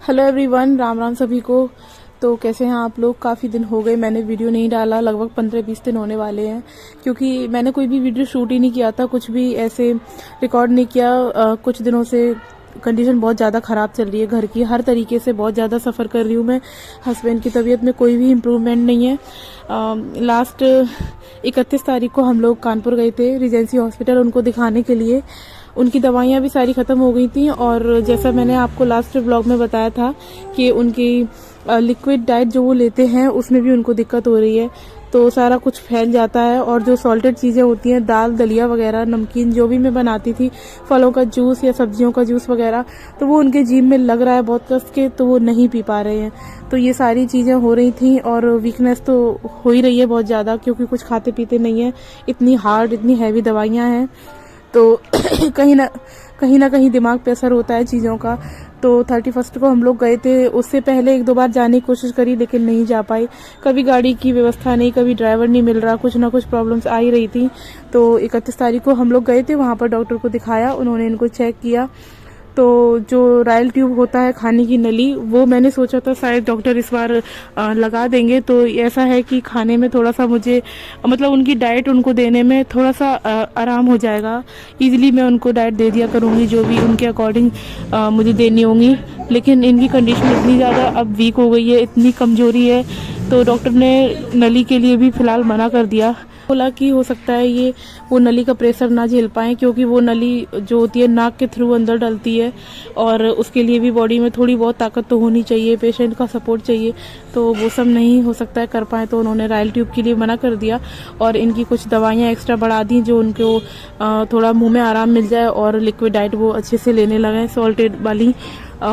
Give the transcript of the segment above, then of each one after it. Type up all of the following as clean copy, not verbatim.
Hello everyone, Ram Ram सभी को। तो कैसे हैं आप लोग? काफ़ी दिन हो गए मैंने वीडियो नहीं डाला, लगभग 15-20 दिन होने वाले हैं, क्योंकि मैंने कोई भी वीडियो शूट ही नहीं किया था, कुछ भी ऐसे रिकॉर्ड नहीं किया। कुछ दिनों से कंडीशन बहुत ज़्यादा ख़राब चल रही है घर की, हर तरीके से बहुत ज़्यादा सफ़र कर रही हूँ मैं। हस्बैंड की तबीयत में कोई भी इम्प्रूवमेंट नहीं है। लास्ट 31 तारीख को हम लोग कानपुर गए थे रीजेंसी हॉस्पिटल उनको दिखाने के लिए। उनकी दवाइयाँ भी सारी ख़त्म हो गई थी, और जैसा मैंने आपको लास्ट ब्लॉग में बताया था कि उनकी लिक्विड डाइट जो वो लेते हैं उसमें भी उनको दिक्कत हो रही है, तो सारा कुछ फैल जाता है। और जो सॉल्टेड चीज़ें होती हैं, दाल दलिया वगैरह, नमकीन जो भी मैं बनाती थी, फलों का जूस या सब्जियों का जूस वगैरह, तो वो उनके जीभ में लग रहा है बहुत कस के, तो वो नहीं पी पा रहे हैं। तो ये सारी चीज़ें हो रही थी, और वीकनेस तो हो ही रही है बहुत ज़्यादा, क्योंकि कुछ खाते पीते नहीं है। इतनी हार्ड, इतनी हैवी दवाइयाँ हैं, तो कहीं ना कहीं दिमाग पे असर होता है चीज़ों का। तो 31 को हम लोग गए थे, उससे पहले 1-2 बार जाने की कोशिश करी, लेकिन नहीं जा पाई। कभी गाड़ी की व्यवस्था नहीं, कभी ड्राइवर नहीं मिल रहा, कुछ ना कुछ प्रॉब्लम्स आ ही रही थी। तो 31 तारीख को हम लोग गए थे, वहाँ पर डॉक्टर को दिखाया, उन्होंने इनको चेक किया। तो जो रायल ट्यूब होता है, खाने की नली, वो मैंने सोचा था शायद डॉक्टर इस बार लगा देंगे। तो ऐसा है कि खाने में थोड़ा सा मुझे, मतलब उनकी डाइट उनको देने में थोड़ा सा आराम हो जाएगा। इजीली मैं उनको डाइट दे दिया करूँगी जो भी उनके अकॉर्डिंग मुझे देनी होंगी। लेकिन इनकी कंडीशन इतनी ज़्यादा अब वीक हो गई है, इतनी कमज़ोरी है, तो डॉक्टर ने नली के लिए भी फ़िलहाल मना कर दिया। बोला कि हो सकता है ये वो नली का प्रेशर ना झेल पाएँ, क्योंकि वो नली जो होती है नाक के थ्रू अंदर डलती है, और उसके लिए भी बॉडी में थोड़ी बहुत ताकत तो होनी चाहिए, पेशेंट का सपोर्ट चाहिए, तो वो सब नहीं हो सकता है कर पाए। तो उन्होंने रायल ट्यूब के लिए मना कर दिया, और इनकी कुछ दवाइयाँ एक्स्ट्रा बढ़ा दी, जो उनको थोड़ा मुँह में आराम मिल जाए, और लिक्विड डाइट वो अच्छे से लेने लगे, सॉल्टेड वाली।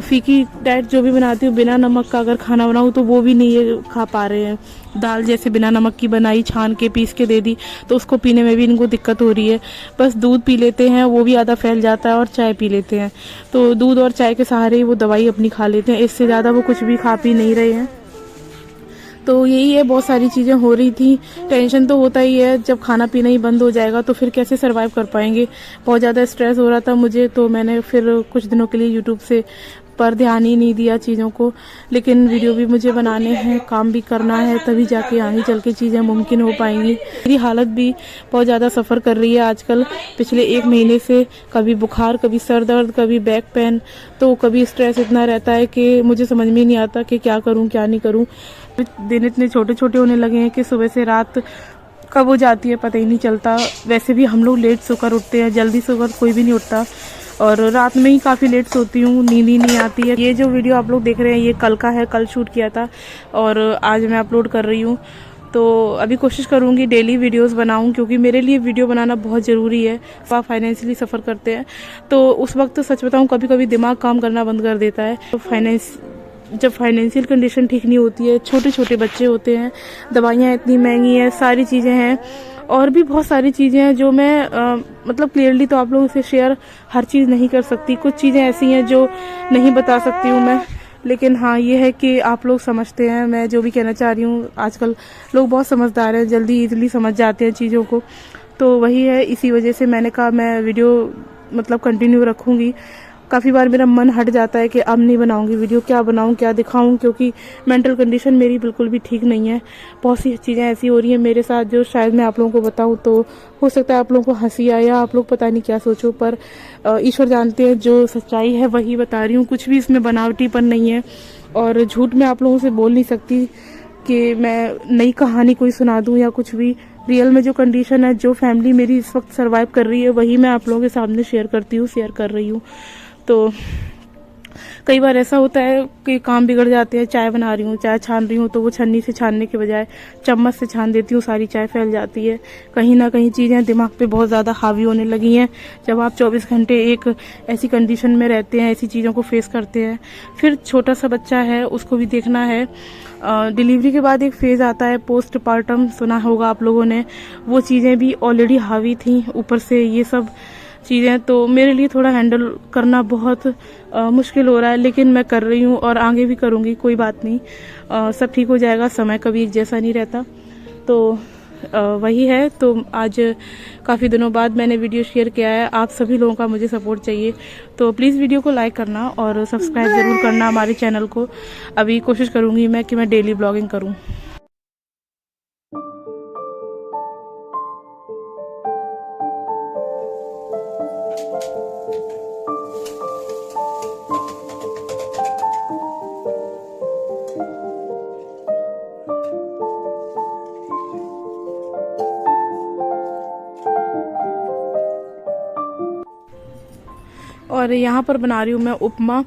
फीकी डाइट जो भी बनाती हूँ बिना नमक का अगर खाना बनाऊँ, तो वो भी नहीं ये खा पा रहे हैं। दाल जैसे बिना नमक की बनाई, छान के पीस के दे दी, तो उसको पीने में भी इनको दिक्कत हो रही है। बस दूध पी लेते हैं, वो भी आधा फैल जाता है, और चाय पी लेते हैं। तो दूध और चाय के सहारे ही वो दवाई अपनी खा लेते हैं, इससे ज़्यादा वो कुछ भी खा पी नहीं रहे हैं। तो यही है, बहुत सारी चीज़ें हो रही थी। टेंशन तो होता ही है, जब खाना पीना ही बंद हो जाएगा तो फिर कैसे सरवाइव कर पाएंगे। बहुत ज़्यादा स्ट्रेस हो रहा था मुझे, तो मैंने फिर कुछ दिनों के लिए यूट्यूब से पर ध्यान ही नहीं दिया चीज़ों को। लेकिन वीडियो भी मुझे बनाने हैं, काम भी करना है, तभी जाके आगे चल के चीज़ें मुमकिन हो पाएंगी। मेरी हालत भी बहुत ज़्यादा सफ़र कर रही है आजकल, पिछले 1 महीने से। कभी बुखार, कभी सर दर्द, कभी बैक पेन, तो कभी स्ट्रेस इतना रहता है कि मुझे समझ में नहीं आता कि क्या करूं क्या नहीं करूं। दिन इतने छोटे छोटे होने लगे हैं कि सुबह से रात कब हो जाती है पता ही नहीं चलता। वैसे भी हम लोग लेट सोकर उठते हैं, जल्दी सोकर कोई भी नहीं उठता, और रात में ही काफ़ी लेट सोती हूँ, नींद ही नहीं आती है। ये जो वीडियो आप लोग देख रहे हैं, ये कल का है, कल शूट किया था, और आज मैं अपलोड कर रही हूँ। तो अभी कोशिश करूँगी डेली वीडियोस बनाऊँ, क्योंकि मेरे लिए वीडियो बनाना बहुत ज़रूरी है। आप फाइनेंशियली सफ़र करते हैं, तो उस वक्त सच बताऊँ कभी कभी दिमाग काम करना बंद कर देता है। तो जब फाइनेंशियल कंडीशन ठीक नहीं होती है, छोटे छोटे बच्चे होते हैं, दवाइयाँ इतनी महंगी हैं, सारी चीज़ें हैं, और भी बहुत सारी चीज़ें हैं जो मैं मतलब क्लियरली तो आप लोगों से शेयर हर चीज़ नहीं कर सकती। कुछ चीज़ें ऐसी हैं जो नहीं बता सकती हूँ मैं, लेकिन हाँ ये है कि आप लोग समझते हैं मैं जो भी कहना चाह रही हूँ। आजकल लोग बहुत समझदार हैं, जल्दी इजीली समझ जाते हैं चीज़ों को। तो वही है, इसी वजह से मैंने कहा मैं वीडियो मतलब कंटिन्यू रखूँगी। काफ़ी बार मेरा मन हट जाता है कि अब नहीं बनाऊंगी वीडियो, क्या बनाऊं क्या दिखाऊं, क्योंकि मेंटल कंडीशन मेरी बिल्कुल भी ठीक नहीं है। बहुत सी चीज़ें ऐसी हो रही हैं मेरे साथ जो शायद मैं आप लोगों को बताऊं तो हो सकता है आप लोगों को हंसी आए, या आप लोग पता नहीं क्या सोचो, पर ईश्वर जानते हैं जो सच्चाई है वही बता रही हूँ। कुछ भी इसमें बनावटीपन नहीं है, और झूठ मैं आप लोगों से बोल नहीं सकती कि मैं नई कहानी कोई सुना दूँ या कुछ भी। रियल में जो कंडीशन है, जो फैमिली मेरी इस वक्त सर्वाइव कर रही है, वही मैं आप लोगों के सामने शेयर कर रही हूँ। तो कई बार ऐसा होता है कि काम बिगड़ जाते हैं। चाय बना रही हूँ, चाय छान रही हूँ, तो वो छन्नी से छानने के बजाय चम्मच से छान देती हूँ, सारी चाय फैल जाती है। कहीं ना कहीं चीज़ें दिमाग पे बहुत ज़्यादा हावी होने लगी हैं। जब आप 24 घंटे एक ऐसी कंडीशन में रहते हैं, ऐसी चीज़ों को फेस करते हैं, फिर छोटा सा बच्चा है, उसको भी देखना है। डिलीवरी के बाद एक फेज़ आता है पोस्टपार्टम, सुना होगा आप लोगों ने, वो चीज़ें भी ऑलरेडी हावी थी, ऊपर से ये सब चीज़ें, तो मेरे लिए थोड़ा हैंडल करना बहुत मुश्किल हो रहा है। लेकिन मैं कर रही हूँ, और आगे भी करूँगी, कोई बात नहीं, सब ठीक हो जाएगा। समय कभी एक जैसा नहीं रहता। तो वही है। तो आज काफ़ी दिनों बाद मैंने वीडियो शेयर किया है। आप सभी लोगों का मुझे सपोर्ट चाहिए, तो प्लीज़ वीडियो को लाइक करना और सब्सक्राइब ज़रूर करना हमारे चैनल को। अभी कोशिश करूँगी मैं कि मैं डेली ब्लॉगिंग करूँ। और यहाँ पर बना रही हूँ मैं उपमा।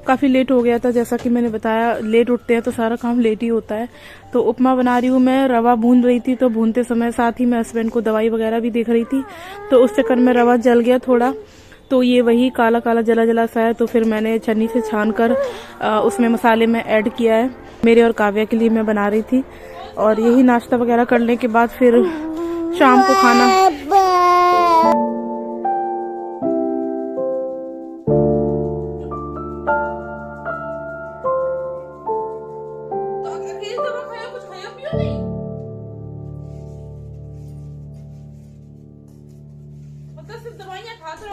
काफ़ी लेट हो गया था, जैसा कि मैंने बताया लेट उठते हैं तो सारा काम लेट ही होता है। तो उपमा बना रही हूँ मैं। रवा भून रही थी, तो भूनते समय साथ ही मैं हस्बैंड को दवाई वगैरह भी देख रही थी, तो उस चक्कर में रवा जल गया थोड़ा। तो ये वही काला काला जला जला सा है, तो फिर मैंने छन्नी से छान कर उसमें मसाले में ऐड किया है। मेरे और काव्या के लिए मैं बना रही थी। और यही नाश्ता वगैरह करने के बाद फिर शाम को खाना।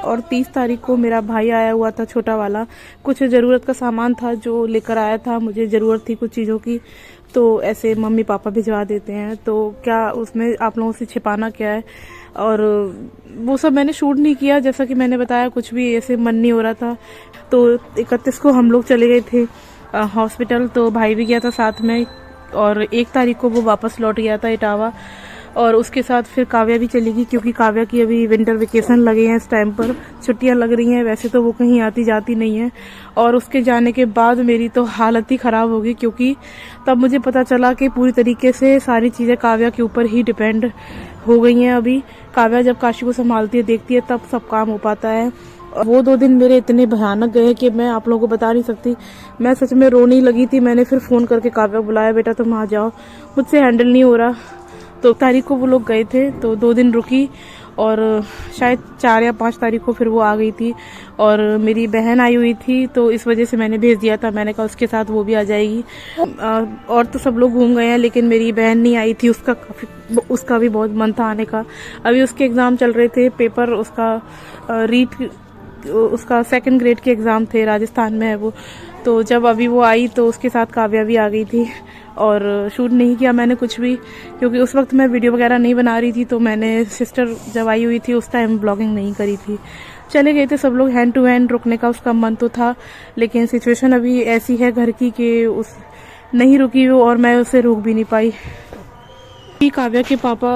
और 30 तारीख को मेरा भाई आया हुआ था, छोटा वाला। कुछ ज़रूरत का सामान था जो लेकर आया था, मुझे ज़रूरत थी कुछ चीज़ों की। तो ऐसे मम्मी पापा भिजवा देते हैं, तो क्या उसमें आप लोगों से छिपाना क्या है। और वो सब मैंने शूट नहीं किया, जैसा कि मैंने बताया कुछ भी ऐसे मन नहीं हो रहा था। तो 31 को हम लोग चले गए थे हॉस्पिटल, तो भाई भी गया था साथ में। और 1 तारीख को वो वापस लौट गया था इटावा। और उसके साथ फिर काव्या भी चलेगी, क्योंकि काव्या की अभी विंटर वेकेशन लगे हैं, इस टाइम पर छुट्टियां लग रही हैं। वैसे तो वो कहीं आती जाती नहीं है। और उसके जाने के बाद मेरी तो हालत ही ख़राब होगी, क्योंकि तब मुझे पता चला कि पूरी तरीके से सारी चीज़ें काव्या के ऊपर ही डिपेंड हो गई हैं। अभी काव्या जब काशी को संभालती है, देखती है, तब सब काम हो पाता है। वो 2 दिन मेरे इतने भयानक गए कि मैं आप लोगों को बता नहीं सकती। मैं सच में रोने लगी थी। मैंने फिर फ़ोन करके काव्या बुलाया, बेटा तुम आ जाओ, मुझसे हैंडल नहीं हो रहा। तो तारीख को वो लोग गए थे, तो 2 दिन रुकी। और शायद 4 या 5 तारीख को फिर वो आ गई थी। और मेरी बहन आई हुई थी, तो इस वजह से मैंने भेज दिया था। मैंने कहा उसके साथ वो भी आ जाएगी। और तो सब लोग घूम गए हैं, लेकिन मेरी बहन नहीं आई थी। उसका भी बहुत मन था आने का। अभी उसके एग्ज़ाम चल रहे थे, पेपर उसका रीट उसका 2nd ग्रेड के एग्ज़ाम थे, राजस्थान में है वो। तो जब अभी वो आई तो उसके साथ काव्या भी आ गई थी। और शूट नहीं किया मैंने कुछ भी, क्योंकि उस वक्त मैं वीडियो वगैरह नहीं बना रही थी। तो मैंने सिस्टर जब आई हुई थी उस टाइम ब्लॉगिंग नहीं करी थी। चले गए थे सब लोग, हैंड टू हैंड रुकने का उसका मन तो था, लेकिन सिचुएशन अभी ऐसी है घर की कि उस नहीं रुकी वो, और मैं उसे रोक भी नहीं पाई। काव्या के पापा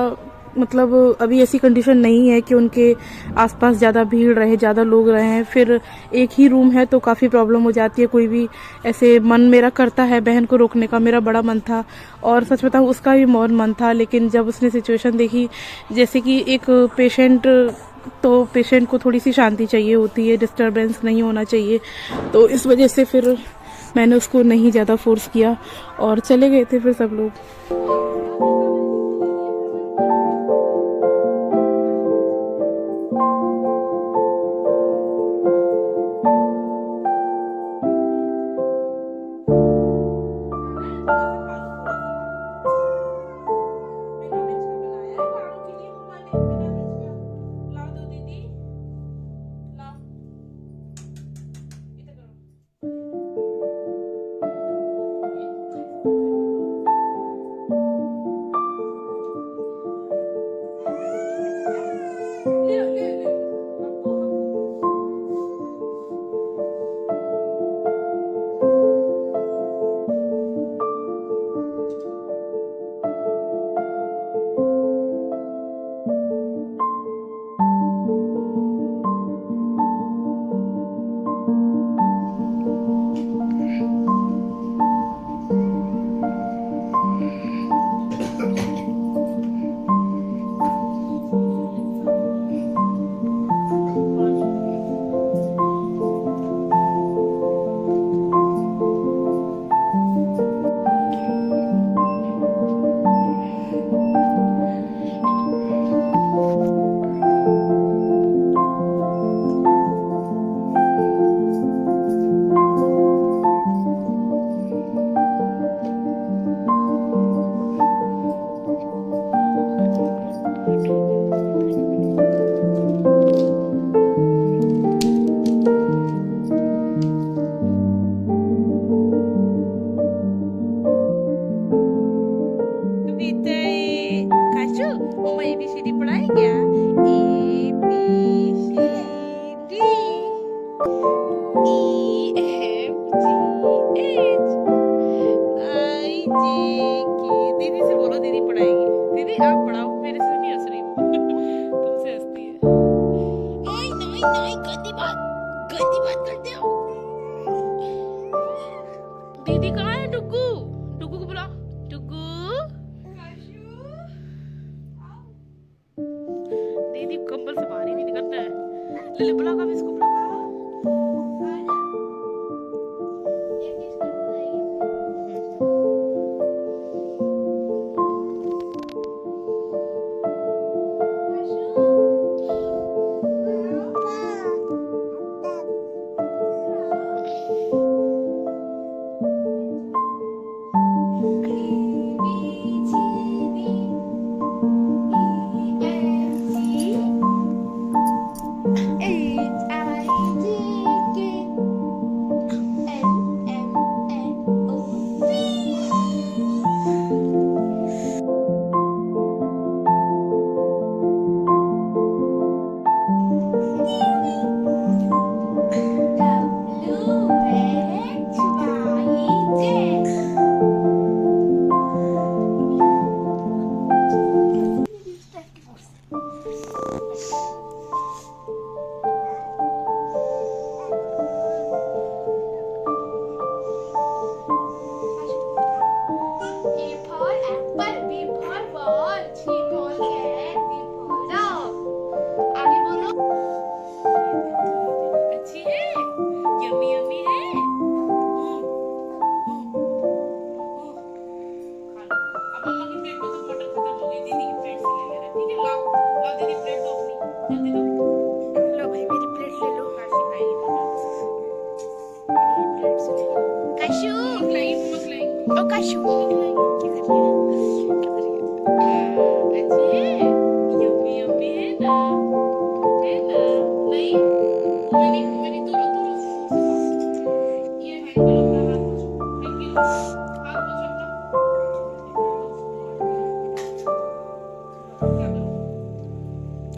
मतलब अभी ऐसी कंडीशन नहीं है कि उनके आसपास ज़्यादा भीड़ रहे, ज़्यादा लोग रहे हैं। फिर एक ही रूम है, तो काफ़ी प्रॉब्लम हो जाती है। कोई भी ऐसे मन मेरा करता है बहन को रोकने का, मेरा बड़ा मन था। और सच बताऊँ उसका भी बहुत मन था, लेकिन जब उसने सिचुएशन देखी, जैसे कि एक पेशेंट, तो पेशेंट को थोड़ी सी शांति चाहिए होती है, डिस्टर्बेंस नहीं होना चाहिए। तो इस वजह से फिर मैंने उसको नहीं ज़्यादा फोर्स किया और चले गए थे फिर सब लोग। दीदी कहाँ है? टुक्कू, टुक्कू को बुला। टुक्कू, दीदी कंबल से बाहर ही नहीं निकलता है। ले बुला, कब इसको बुला।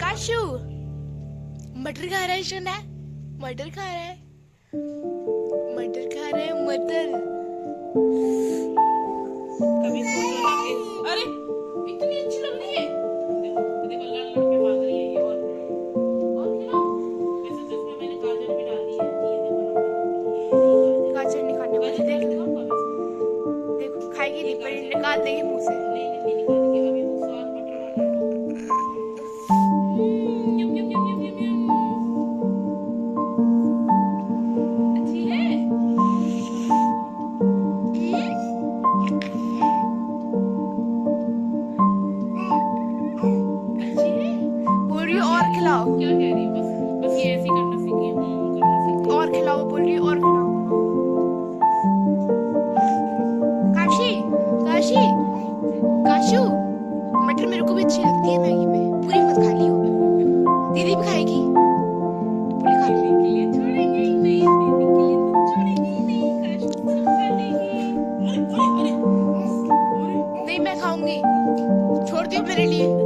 काशू मटर खा रहा है सुना? मटर खा रहा है, मटर खा रहा है, मटर। कभी सोचो ना कि अरे इतनी अच्छी लग रही है, देखो देखो लड़ लड़ के भाग रही है ये। और खिलाओ। वैसे तो इसमें मैंने गाजर भी डाल दी है, ये देखो ना, गाजर नहीं खाने वाली। देख देखो खाएगी नहीं पर निकाल देगी मुंह से। नहीं नहीं निकालेगी, अभी वो स्वाद मटर वाला है। यम यम यम यम यम यम। अच्छी है। अच्छी है। बोल रही और खिलाओ। क्या कह रही है? बस बस ये ऐसे करना सीखी हूँ, करना सीखी। और खिलाओ बोल रही, और खिलाओ। काशी काशी काशू, मटर मेरे को भी अच्छी लगती है मैगी में। पूरी मत खा लियो, दीदी भी खाएगी। पूरी खा ली के लिए छोड़ेंगे ही नहीं, दीदी के लिए तो छोड़ेंगे ही नहीं। काशू सब खा लेगी। अरे अरे अरे नहीं मैं खाऊंगी, छोड़ दियो मेरे लिए।